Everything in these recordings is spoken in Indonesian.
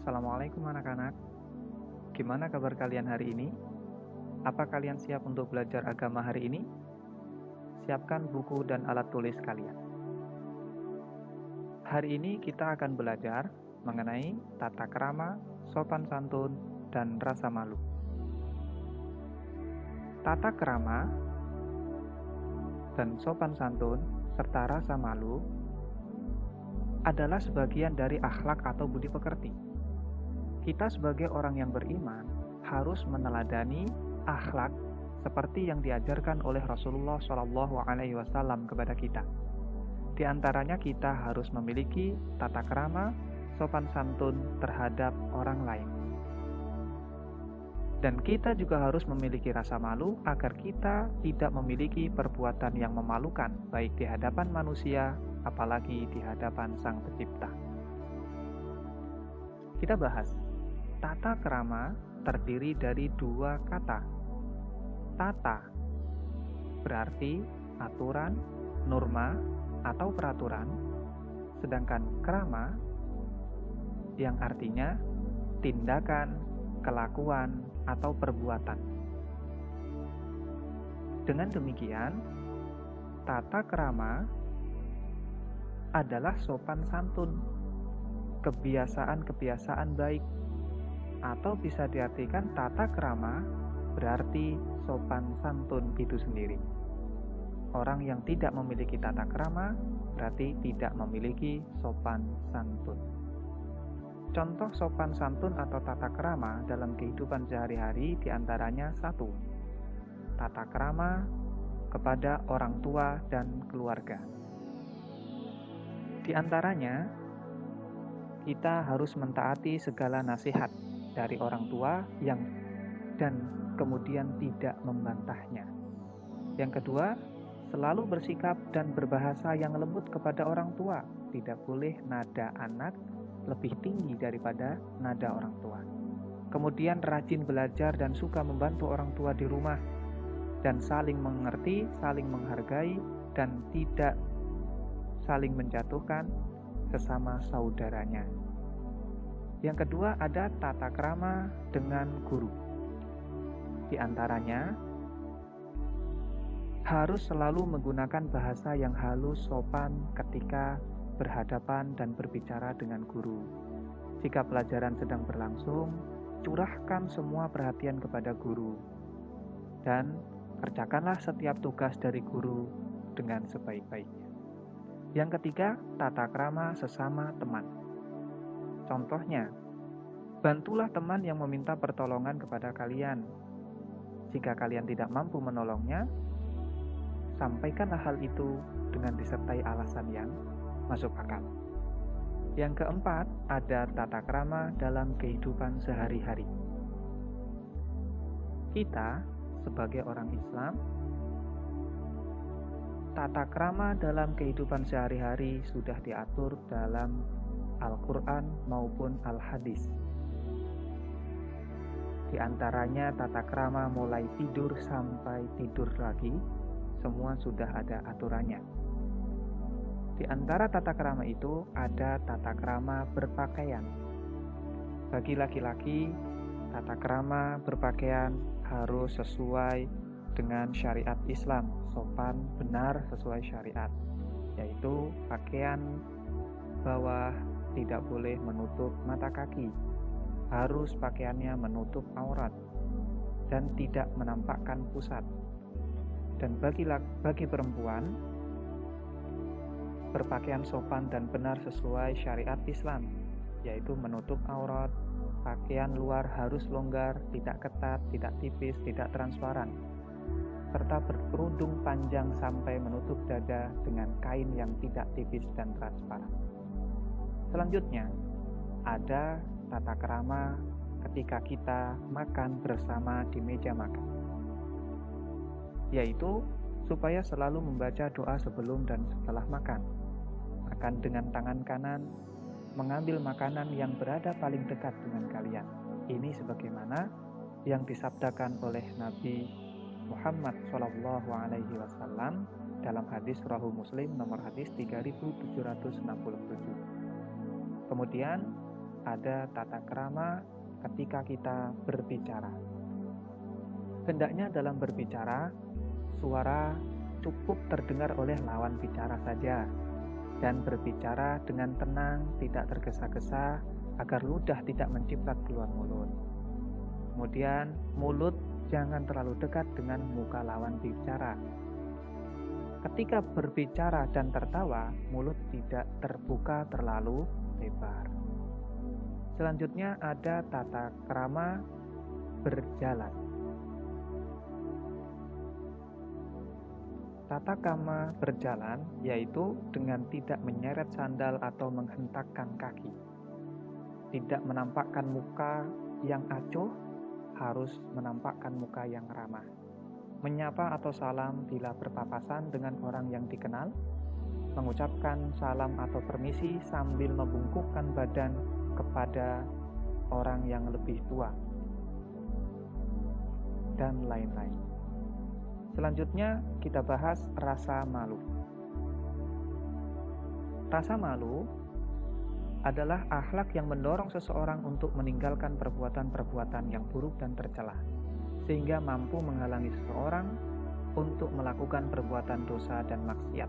Assalamualaikum anak-anak. Gimana kabar kalian hari ini? Apa kalian siap untuk belajar agama hari ini? Siapkan buku dan alat tulis kalian. Hari ini kita akan belajar mengenai tata krama, sopan santun, dan rasa malu. Tata krama dan sopan santun serta rasa malu adalah sebagian dari akhlak atau budi pekerti. Kita sebagai orang yang beriman harus meneladani akhlak seperti yang diajarkan oleh Rasulullah SAW kepada kita. Di antaranya kita harus memiliki tata krama, sopan santun terhadap orang lain. Dan kita juga harus memiliki rasa malu agar kita tidak memiliki perbuatan yang memalukan baik di hadapan manusia apalagi di hadapan Sang Pencipta. Kita bahas. Tata krama terdiri dari dua kata. Tata berarti aturan, norma, atau peraturan, sedangkan krama yang artinya tindakan, kelakuan, atau perbuatan. Dengan demikian, tata krama adalah sopan santun, kebiasaan-kebiasaan baik, atau bisa diartikan tata krama berarti sopan santun itu sendiri. Orang yang tidak memiliki tata krama berarti tidak memiliki sopan santun. Contoh sopan santun atau tata krama dalam kehidupan sehari-hari diantaranya 1. Tata krama kepada orang tua dan keluarga. Di antaranya, kita harus mentaati segala nasihat dari orang tua dan kemudian tidak membantahnya. Yang kedua, selalu bersikap dan berbahasa yang lembut kepada orang tua. Tidak boleh nada anak lebih tinggi daripada nada orang tua. Kemudian rajin belajar dan suka membantu orang tua di rumah, dan saling mengerti, saling menghargai, dan tidak saling menjatuhkan sesama saudaranya. Yang kedua ada tata krama dengan guru. Di antaranya, harus selalu menggunakan bahasa yang halus, sopan ketika berhadapan dan berbicara dengan guru. Jika pelajaran sedang berlangsung, curahkan semua perhatian kepada guru. Dan kerjakanlah setiap tugas dari guru dengan sebaik-baiknya. Yang ketiga, tata krama sesama teman. Contohnya, bantulah teman yang meminta pertolongan kepada kalian. Jika kalian tidak mampu menolongnya, sampaikanlah hal itu dengan disertai alasan yang masuk akal. Yang keempat, ada tata krama dalam kehidupan sehari-hari. Kita, sebagai orang Islam, tata krama dalam kehidupan sehari-hari sudah diatur dalam Al-Quran maupun Al-Hadis. Di antaranya tata krama mulai tidur sampai tidur lagi, semua sudah ada aturannya. Di antara tata krama itu ada tata krama berpakaian. Bagi laki-laki, tata krama berpakaian harus sesuai dengan syariat Islam, sopan, benar sesuai syariat, yaitu pakaian bawah tidak boleh menutup mata kaki, harus pakaiannya menutup aurat dan tidak menampakkan pusat. Dan bagi perempuan, berpakaian sopan dan benar sesuai syariat Islam, yaitu menutup aurat, pakaian luar harus longgar, tidak ketat, tidak tipis, tidak transparan, serta berkerudung panjang sampai menutup dada dengan kain yang tidak tipis dan transparan. Selanjutnya, ada tata krama ketika kita makan bersama di meja makan, yaitu supaya selalu membaca doa sebelum dan setelah makan. Makan dengan tangan kanan, mengambil makanan yang berada paling dekat dengan kalian. Ini sebagaimana yang disabdakan oleh Nabi Muhammad SAW dalam hadis Sahih Muslim nomor hadis 3767. Kemudian ada tata krama ketika kita berbicara. Hendaknya dalam berbicara, suara cukup terdengar oleh lawan bicara saja, dan berbicara dengan tenang, tidak tergesa-gesa, agar ludah tidak menciprat keluar mulut. Kemudian, mulut jangan terlalu dekat dengan muka lawan bicara. Ketika berbicara dan tertawa, mulut tidak terbuka terlalu lebar. Selanjutnya ada tata krama berjalan. Tata krama berjalan yaitu dengan tidak menyeret sandal atau menghentakkan kaki. Tidak menampakkan muka yang acuh, harus menampakkan muka yang ramah. Menyapa atau salam bila berpapasan dengan orang yang dikenal, mengucapkan salam atau permisi sambil membungkukkan badan kepada orang yang lebih tua, dan lain-lain. Selanjutnya kita bahas rasa malu. Rasa malu adalah akhlak yang mendorong seseorang untuk meninggalkan perbuatan-perbuatan yang buruk dan tercela, sehingga mampu menghalangi seseorang untuk melakukan perbuatan dosa dan maksiat,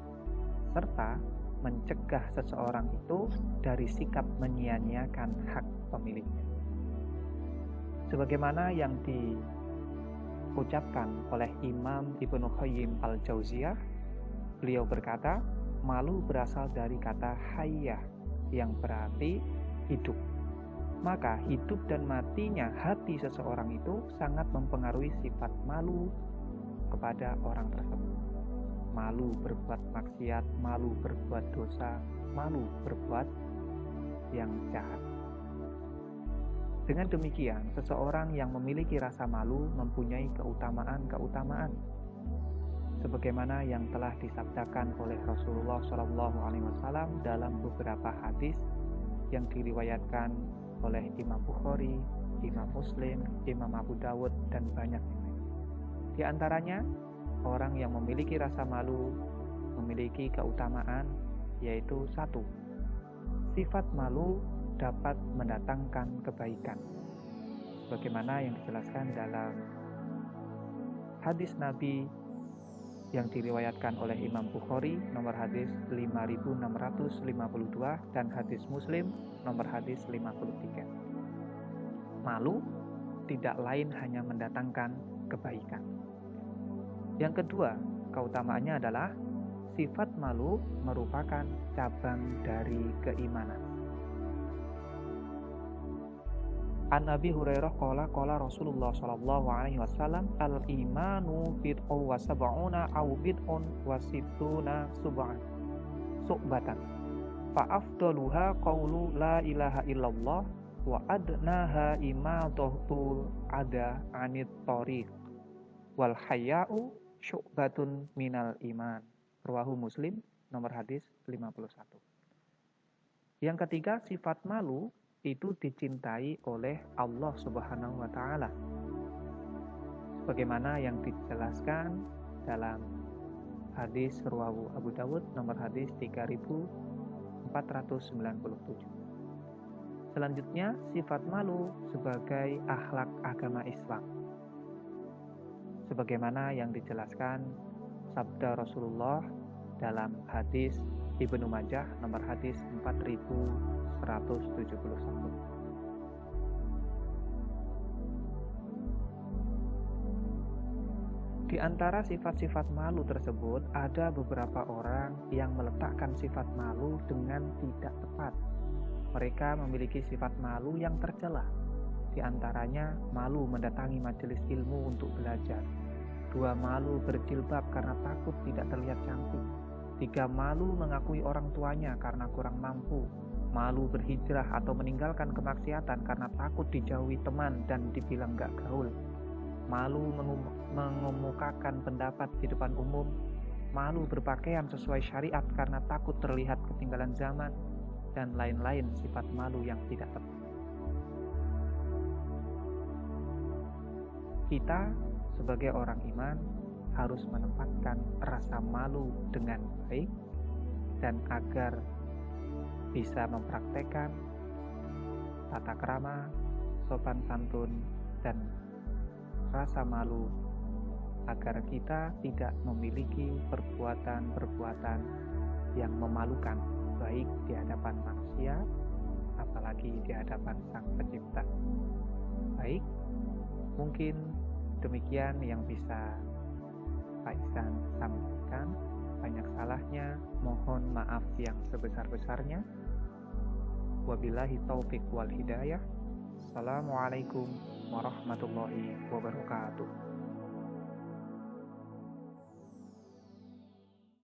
serta mencegah seseorang itu dari sikap menyia-nyiakan hak pemiliknya. Sebagaimana yang diucapkan oleh Imam Ibnu Qayyim al-Jauziyah, beliau berkata, malu berasal dari kata hayyah, yang berarti hidup. Maka hidup dan matinya hati seseorang itu sangat mempengaruhi sifat malu kepada orang tersebut. Malu berbuat maksiat, malu berbuat dosa, malu berbuat yang jahat. Dengan demikian, seseorang yang memiliki rasa malu mempunyai keutamaan-keutamaan, sebagaimana yang telah disabdakan oleh Rasulullah SAW dalam beberapa hadis yang diriwayatkan oleh Imam Bukhari, Imam Muslim, Imam Abu Dawud, dan banyak yang lain. Di antaranya, orang yang memiliki rasa malu memiliki keutamaan, yaitu 1. Sifat malu dapat mendatangkan kebaikan, sebagaimana yang dijelaskan dalam hadis Nabi yang diriwayatkan oleh Imam Bukhari nomor hadis 5652 dan hadis Muslim nomor hadis 53. Malu tidak lain hanya mendatangkan kebaikan. Yang kedua, keutamaannya adalah sifat malu merupakan cabang dari keimanan. An Abi Hurairah qala Rasulullah sallallahu alaihi wasallam al-imanu bid'un wa sab'una aw bid'un wa sittuna su'batan fa afdaluha qawlu la ilaha illallah wa adnaha imadatul ada anit thariq wal haya'u syu'batun minal iman. Rawahu Muslim nomor hadis 51. Yang ketiga, sifat malu itu dicintai oleh Allah Subhanahu wa Ta'ala, sebagaimana yang dijelaskan dalam hadis Rawahu Abu Dawud nomor hadis 3497. Selanjutnya, sifat malu sebagai akhlak agama Islam, sebagaimana yang dijelaskan sabda Rasulullah dalam hadis Ibnu Majah nomor hadis 4171. Di antara sifat-sifat malu tersebut, ada beberapa orang yang meletakkan sifat malu dengan tidak tepat. Mereka memiliki sifat malu yang tercela. Di antaranya, malu mendatangi majelis ilmu untuk belajar. 2, malu berjilbab karena takut tidak terlihat cantik. 3, malu mengakui orang tuanya karena kurang mampu. Malu berhijrah atau meninggalkan kemaksiatan karena takut dijauhi teman dan dibilang gak gaul. Malu mengemukakan pendapat di depan umum. Malu berpakaian sesuai syariat karena takut terlihat ketinggalan zaman, dan lain-lain sifat malu yang tidak tepat. Kita sebagai orang iman harus menempatkan rasa malu dengan baik, dan agar bisa mempraktekkan tata krama, sopan santun, dan rasa malu, agar kita tidak memiliki perbuatan-perbuatan yang memalukan, baik di hadapan manusia, apalagi di hadapan Sang Pencipta. Baik, mungkin demikian yang bisa Pak Ihsan sampaikan. Banyak salahnya, mohon maaf yang sebesar-besarnya. Wabillahi taufiq wal hidayah. Assalamualaikum warahmatullahi wabarakatuh.